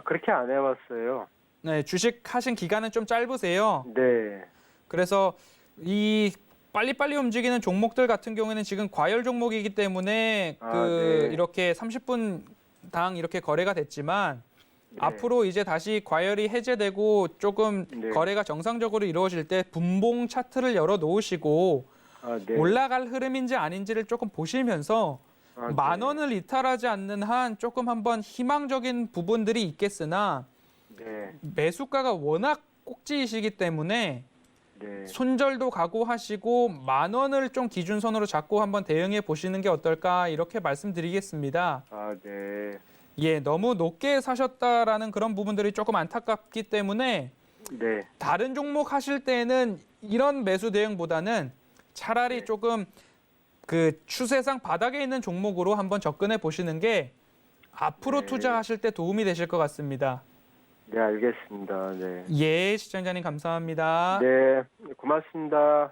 그렇게 안 해봤어요. 네, 주식 하신 기간은 좀 짧으세요. 네. 그래서 이 빨리빨리 움직이는 종목들 같은 경우에는 지금 과열 종목이기 때문에 네. 이렇게 30분당 이렇게 거래가 됐지만 네. 앞으로 이제 다시 과열이 해제되고 조금 네. 거래가 정상적으로 이루어질 때 분봉 차트를 열어 놓으시고 네. 올라갈 흐름인지 아닌지를 조금 보시면서 네. 10,000원을 이탈하지 않는 한 조금 한번 희망적인 부분들이 있겠으나 네. 매수가가 워낙 꼭지이시기 때문에 네. 손절도 각오하시고 10,000원을 좀 기준선으로 잡고 한번 대응해 보시는 게 어떨까 이렇게 말씀드리겠습니다. 네. 예, 너무 높게 사셨다라는 그런 부분들이 조금 안타깝기 때문에 네. 다른 종목 하실 때는 이런 매수 대응보다는 차라리 네. 조금 그 추세상 바닥에 있는 종목으로 한번 접근해 보시는 게 앞으로 네. 투자하실 때 도움이 되실 것 같습니다. 네, 알겠습니다. 네. 예, 시청자님 감사합니다. 네. 고맙습니다.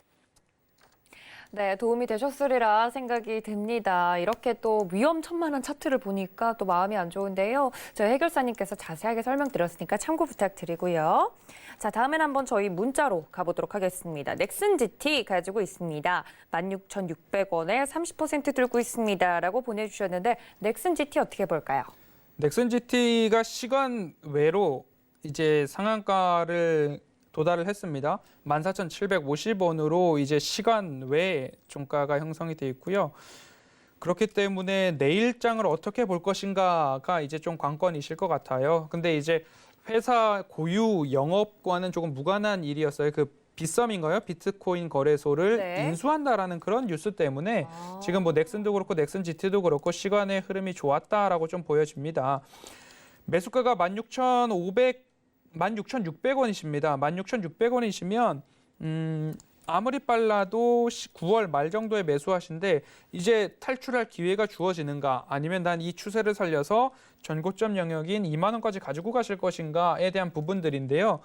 네, 도움이 되셨으리라 생각이 됩니다. 이렇게 또 위험천만한 차트를 보니까 또 마음이 안 좋은데요. 저희 해결사님께서 자세하게 설명드렸으니까 참고 부탁드리고요. 자, 다음엔 한번 저희 문자로 가보도록 하겠습니다. 넥슨 GT 가지고 있습니다. 16,600원에 30% 들고 있습니다. 라고 보내주셨는데 넥슨 GT 어떻게 볼까요? 넥슨 GT가 시간 외로 이제 상한가를 도달을 했습니다. 14,750원으로 이제 시간 외에 종가가 형성이 돼 있고요. 그렇기 때문에 내일장을 어떻게 볼 것인가가 이제 좀 관건이실 것 같아요. 근데 이제 회사 고유 영업과는 조금 무관한 일이었어요. 그 빗썸인가요? 비트코인 거래소를 네. 인수한다라는 그런 뉴스 때문에 지금 뭐 넥슨도 그렇고 넥슨 GT도 그렇고 시간의 흐름이 좋았다라고 좀 보여집니다. 매수가가 16,600원이십니다. 16,600원이시면 아무리 빨라도 9월 말 정도에 매수하신데 이제 탈출할 기회가 주어지는가 아니면 난 이 추세를 살려서 전고점 영역인 2만 원까지 가지고 가실 것인가에 대한 부분들인데요.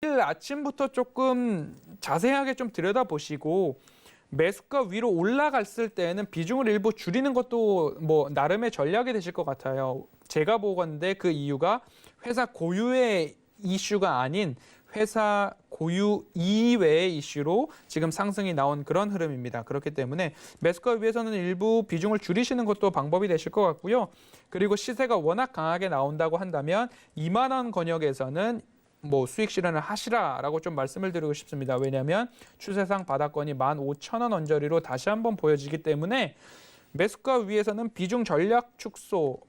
내일 아침부터 조금 자세하게 좀 들여다보시고 매수가 위로 올라갔을 때는 비중을 일부 줄이는 것도 뭐 나름의 전략이 되실 것 같아요. 제가 보건데 그 이유가 회사 고유의 이슈가 아닌 회사 고유 이외의 이슈로 지금 상승이 나온 그런 흐름입니다. 그렇기 때문에 매수가 위에서는 일부 비중을 줄이시는 것도 방법이 되실 것 같고요. 그리고 시세가 워낙 강하게 나온다고 한다면 2만 원 권역에서는 뭐 수익 실현을 하시라라고 좀 말씀을 드리고 싶습니다. 왜냐하면 추세상 바닥권이 15,000원 언저리로 다시 한번 보여지기 때문에 매수가 위에서는 비중 전략 축소,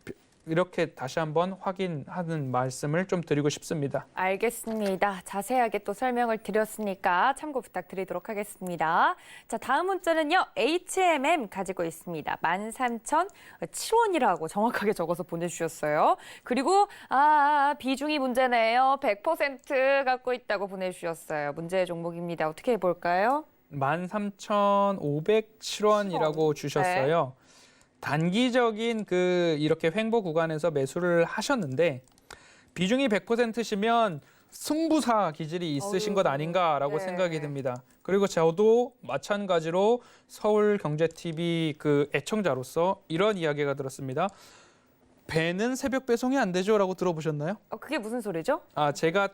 이렇게 다시 한번 확인하는 말씀을 좀 드리고 싶습니다. 알겠습니다. 자세하게 또 설명을 드렸으니까 참고 부탁드리도록 하겠습니다. 자, 다음 문자는요. HMM 가지고 있습니다. 13,007원이라고 정확하게 적어서 보내주셨어요. 그리고 비중이 문제네요. 100% 갖고 있다고 보내주셨어요. 문제의 종목입니다. 어떻게 해볼까요? 13,507원이라고 주셨어요. 단기적인 이렇게 횡보 구간에서 매수를 하셨는데 비중이 100%시면 승부사 기질이 있으신 것 아닌가라고 네. 생각이 듭니다. 그리고 저도 마찬가지로 서울경제TV 애청자로서 이런 이야기가 들었습니다. 배는 새벽 배송이 안 되죠라고 들어보셨나요? 그게 무슨 소리죠? 제가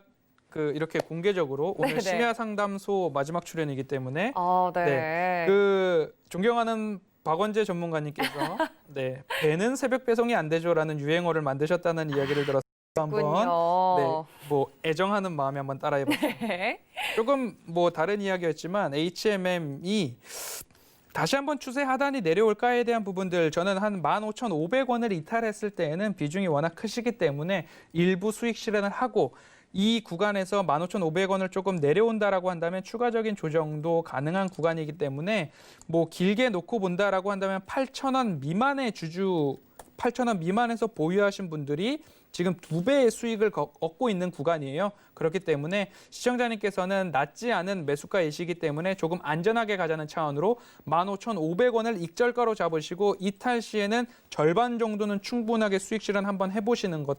이렇게 공개적으로 오늘 네네. 심야 상담소 마지막 출연이기 때문에 네. 존경하는 박원재 전문가님께서 배는 새벽 배송이 안 되죠라는 유행어를 만드셨다는 이야기를 들어서 한번 애정하는 마음에 한번 따라해봤습니다. 네. 조금 다른 이야기였지만 HMM이 다시 한번 추세 하단이 내려올까에 대한 부분들 저는 한 15,500원을 이탈했을 때에는 비중이 워낙 크시기 때문에 일부 수익 실현을 하고 이 구간에서 15,500원을 조금 내려온다라고 한다면 추가적인 조정도 가능한 구간이기 때문에 길게 놓고 본다라고 한다면 8,000원 미만의 8,000원 미만에서 보유하신 분들이 지금 2배의 수익을 얻고 있는 구간이에요. 그렇기 때문에 시청자님께서는 낮지 않은 매수가이시기 때문에 조금 안전하게 가자는 차원으로 15,500원을 익절가로 잡으시고 이탈 시에는 절반 정도는 충분하게 수익 실현 한번 해보시는 것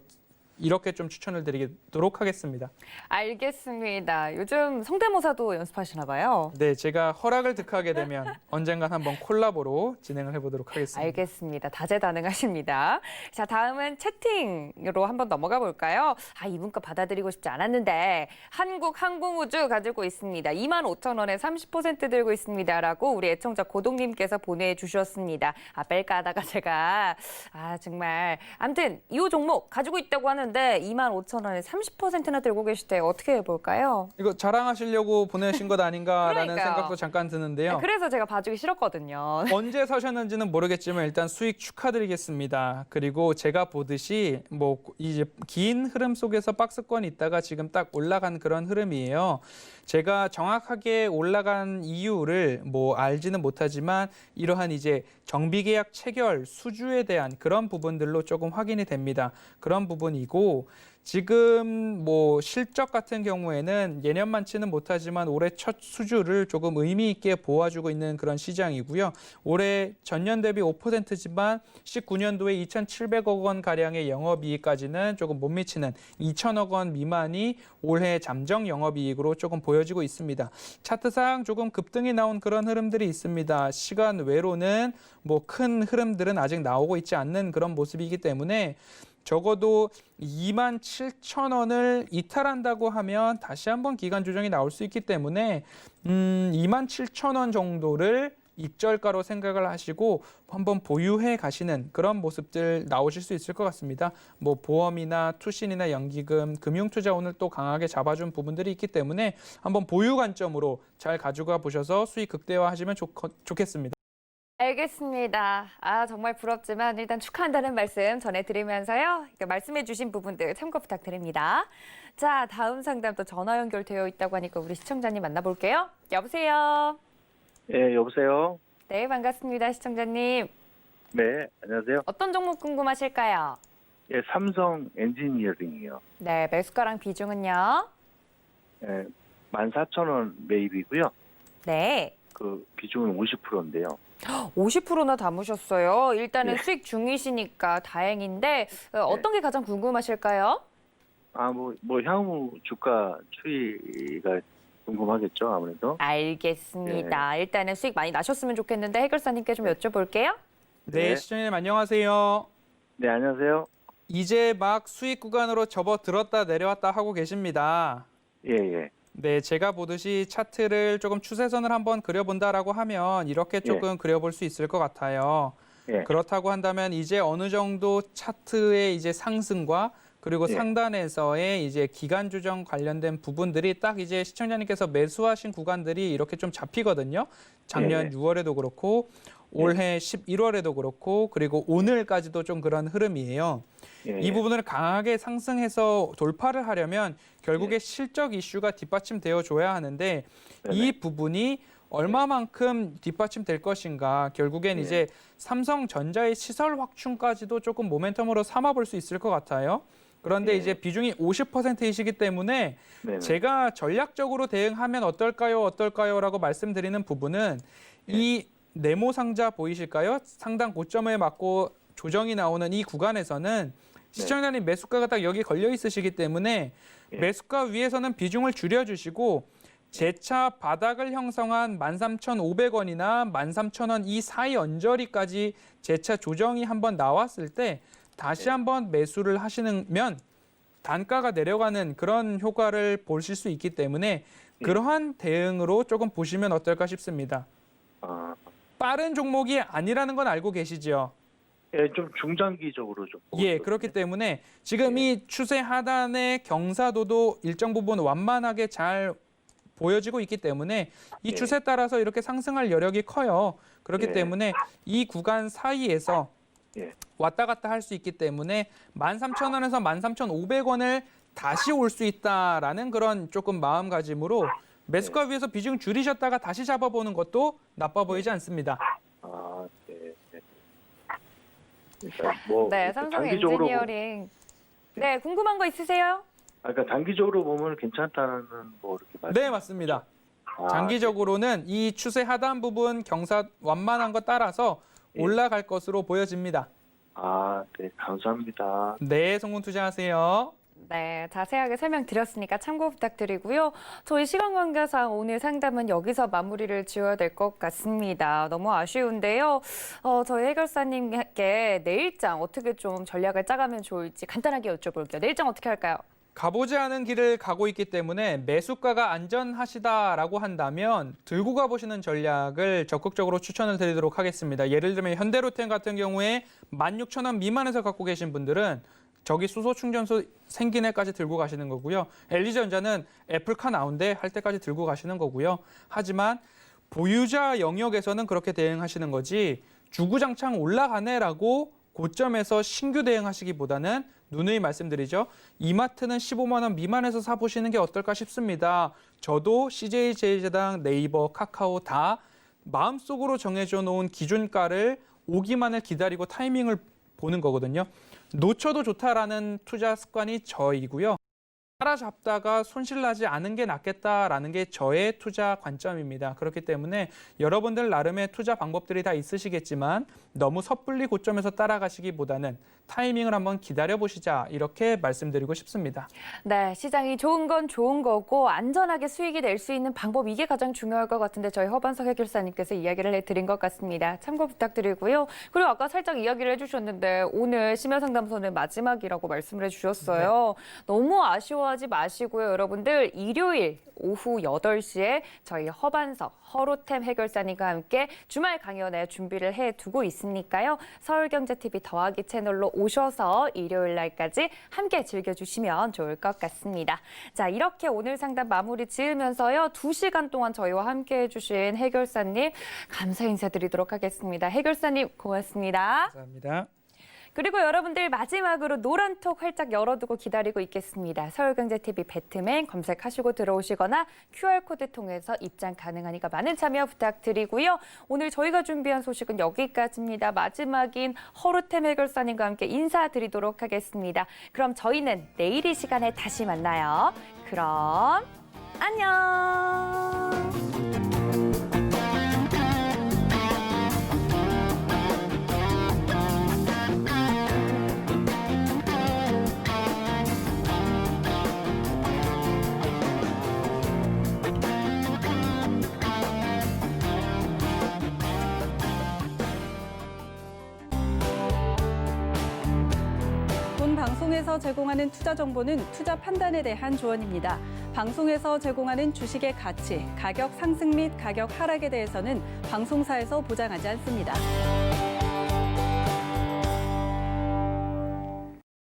이렇게 좀 추천을 드리도록 하겠습니다. 알겠습니다. 요즘 성대모사도 연습하시나 봐요. 네, 제가 허락을 득하게 되면 언젠간 한번 콜라보로 진행을 해보도록 하겠습니다. 알겠습니다. 다재다능하십니다. 자, 다음은 채팅으로 한번 넘어가 볼까요? 이 문자 받아들이고 싶지 않았는데 한국항공우주 가지고 있습니다. 25,000원에 30% 들고 있습니다라고 우리 애청자 고동님께서 보내주셨습니다. 뺄까 하다가 제가 정말 아무튼 이 종목 가지고 있다고 하는데 25,000원에 30%나 들고 계시대요. 어떻게 해볼까요? 이거 자랑하시려고 보내신 것 아닌가라는 그러니까요. 생각도 잠깐 드는데요. 그래서 제가 봐주기 싫었거든요. 언제 사셨는지는 모르겠지만 일단 수익 축하드리겠습니다. 그리고 제가 보듯이 이제 긴 흐름 속에서 박스권이 있다가 지금 딱 올라간 그런 흐름이에요. 제가 정확하게 올라간 이유를 알지는 못하지만 이러한 이제 정비계약 체결 수주에 대한 그런 부분들로 조금 확인이 됩니다. 그런 부분이고 지금 실적 같은 경우에는 예년만치는 못하지만 올해 첫 수주를 조금 의미 있게 보아주고 있는 그런 시장이고요. 올해 전년 대비 5%지만 19년도에 2,700억 원 가량의 영업이익까지는 조금 못 미치는 2,000억 원 미만이 올해 잠정 영업이익으로 조금 보여지고 있습니다. 차트상 조금 급등이 나온 그런 흐름들이 있습니다. 시간 외로는 큰 흐름들은 아직 나오고 있지 않는 그런 모습이기 때문에 적어도 27,000원을 이탈한다고 하면 다시 한번 기간 조정이 나올 수 있기 때문에 27,000원 정도를 익절가로 생각을 하시고 한번 보유해 가시는 그런 모습들 나오실 수 있을 것 같습니다. 보험이나 투신이나 연기금, 금융투자 오늘 또 강하게 잡아준 부분들이 있기 때문에 한번 보유 관점으로 잘 가져가 보셔서 수익 극대화하시면 좋겠습니다. 알겠습니다. 정말 부럽지만 일단 축하한다는 말씀 전해드리면서요. 말씀해주신 부분들 참고 부탁드립니다. 자, 다음 상담 또 전화 연결되어 있다고 하니까 우리 시청자님 만나볼게요. 여보세요. 예, 여보세요. 네, 반갑습니다. 시청자님. 네, 안녕하세요. 어떤 종목 궁금하실까요? 예, 삼성 엔지니어링이요. 네, 매수가랑 비중은요? 예, 14,000원 매입이고요. 네. 비중은 50%인데요. 50%나 담으셨어요. 일단은 네. 수익 중이시니까 다행인데 어떤 게 가장 궁금하실까요? 향후 주가 추이가 궁금하겠죠, 아무래도. 알겠습니다. 일단은 수익 많이 나셨으면 좋겠는데 해결사님께 좀 여쭤볼게요. 네, 네. 시청자님 안녕하세요. 네, 안녕하세요. 이제 막 수익 구간으로 접어들었다 내려왔다 하고 계십니다. 예. 네, 제가 보듯이 차트를 조금 추세선을 한번 그려본다라고 하면 이렇게 조금 그려볼 수 있을 것 같아요. 예. 그렇다고 한다면 이제 어느 정도 차트의 이제 상승과 그리고 예. 상단에서의 이제 기간 조정 관련된 부분들이 딱 이제 시청자님께서 매수하신 구간들이 이렇게 좀 잡히거든요. 작년 예. 6월에도 그렇고 올해 11월에도 그렇고 그리고 오늘까지도 좀 그런 흐름이에요. 예. 이 부분을 강하게 상승해서 돌파를 하려면 결국에 실적 이슈가 뒷받침되어 줘야 하는데 이 부분이 얼마만큼 뒷받침될 것인가 결국엔 예. 이제 삼성전자의 시설 확충까지도 조금 모멘텀으로 삼아볼 수 있을 것 같아요. 그런데 예. 이제 비중이 50%이시기 때문에 네네. 제가 전략적으로 대응하면 어떨까요? 라고 말씀드리는 부분은 이 네모 상자 보이실까요? 상당 고점에 맞고 조정이 나오는 이 구간에서는 시청자님 매수가가 딱 여기 걸려 있으시기 때문에 예. 매수가 위에서는 비중을 줄여주시고 재차 바닥을 형성한 13,500원이나 13,000원 이 사이 언저리까지 재차 조정이 한번 나왔을 때 다시 한번 매수를 하시면 단가가 내려가는 그런 효과를 보실 수 있기 때문에 그러한 대응으로 조금 보시면 어떨까 싶습니다. 아, 빠른 종목이 아니라는 건 알고 계시죠? 예, 좀 중장기적으로 좀. 보고 예, 있거든요. 그렇기 때문에 지금 이 추세 하단의 경사도도 일정 부분 완만하게 잘 보여지고 있기 때문에 이 예. 추세 따라서 이렇게 상승할 여력이 커요. 그렇기 예. 때문에 이 구간 사이에서 예. 왔다 갔다 할 수 있기 때문에 13,000원에서 13,500원을 다시 올 수 있다라는 그런 조금 마음가짐으로 매수가 위에서 비중 줄이셨다가 다시 잡아보는 것도 나빠 보이지 않습니다. 아, 네. 네. 일단 뭐 네, 이렇게 삼성 단기적으로 엔지니어링. 네, 궁금한 거 있으세요? 그러니까 단기적으로 보면 괜찮다는 뭐 이렇게 말씀. 네, 맞습니다. 아, 장기적으로는 이 추세 하단 부분 경사 완만한 거 따라서 예. 올라갈 것으로 보여집니다. 아, 네, 감사합니다. 네, 성공 투자하세요. 네, 자세하게 설명드렸으니까 참고 부탁드리고요. 저희 시간 관계상 오늘 상담은 여기서 마무리를 지어야 될 것 같습니다. 너무 아쉬운데요. 저희 해결사님께 내일장 어떻게 좀 전략을 짜가면 좋을지 간단하게 여쭤볼게요. 내일장 어떻게 할까요? 가보지 않은 길을 가고 있기 때문에 매수가가 안전하시다라고 한다면 들고 가보시는 전략을 적극적으로 추천을 드리도록 하겠습니다. 예를 들면 현대로템 같은 경우에 16,000원 미만에서 갖고 계신 분들은 저기 수소 충전소 생긴 해까지 들고 가시는 거고요. LG전자는 애플카 나온대 할 때까지 들고 가시는 거고요. 하지만 보유자 영역에서는 그렇게 대응하시는 거지 주구장창 올라가네라고 고점에서 신규 대응하시기보다는 누누이 말씀드리죠. 이마트는 15만 원 미만에서 사보시는 게 어떨까 싶습니다. 저도 CJ제일제당, 네이버, 카카오 다 마음속으로 정해져 놓은 기준가를 오기만을 기다리고 타이밍을 보는 거거든요. 놓쳐도 좋다라는 투자 습관이 저이고요. 따라잡다가 손실나지 않은 게 낫겠다라는 게 저의 투자 관점입니다. 그렇기 때문에 여러분들 나름의 투자 방법들이 다 있으시겠지만 너무 섣불리 고점에서 따라가시기보다는 타이밍을 한번 기다려보시자 이렇게 말씀드리고 싶습니다. 네, 시장이 좋은 건 좋은 거고 안전하게 수익이 낼 수 있는 방법 이게 가장 중요할 것 같은데 저희 허반석 해결사님께서 이야기를 해드린 것 같습니다. 참고 부탁드리고요. 그리고 아까 살짝 이야기를 해주셨는데 오늘 심야상담소는 마지막이라고 말씀을 해주셨어요. 너무 아쉬워하지 마시고요. 여러분들 일요일 오후 8시에 저희 허반석, 허로템 해결사님과 함께 주말 강연회 준비를 해두고 있으니까요. 서울경제TV 더하기 채널로 오셔서 일요일 날까지 함께 즐겨주시면 좋을 것 같습니다. 자, 이렇게 오늘 상담 마무리 지으면서요. 2시간 동안 저희와 함께 해주신 해결사님 감사 인사드리도록 하겠습니다. 해결사님 고맙습니다. 감사합니다. 그리고 여러분들 마지막으로 노란톡 활짝 열어두고 기다리고 있겠습니다. 서울경제TV 배트맨 검색하시고 들어오시거나 QR코드 통해서 입장 가능하니까 많은 참여 부탁드리고요. 오늘 저희가 준비한 소식은 여기까지입니다. 마지막인 허루템 해결사님과 함께 인사드리도록 하겠습니다. 그럼 저희는 내일 이 시간에 다시 만나요. 그럼 안녕. 본 방송에서 제공하는 투자 정보는 투자 판단에 대한 조언입니다. 방송에서 제공하는 주식의 가치, 가격 상승 및 가격 하락에 대해서는 방송사에서 보장하지 않습니다.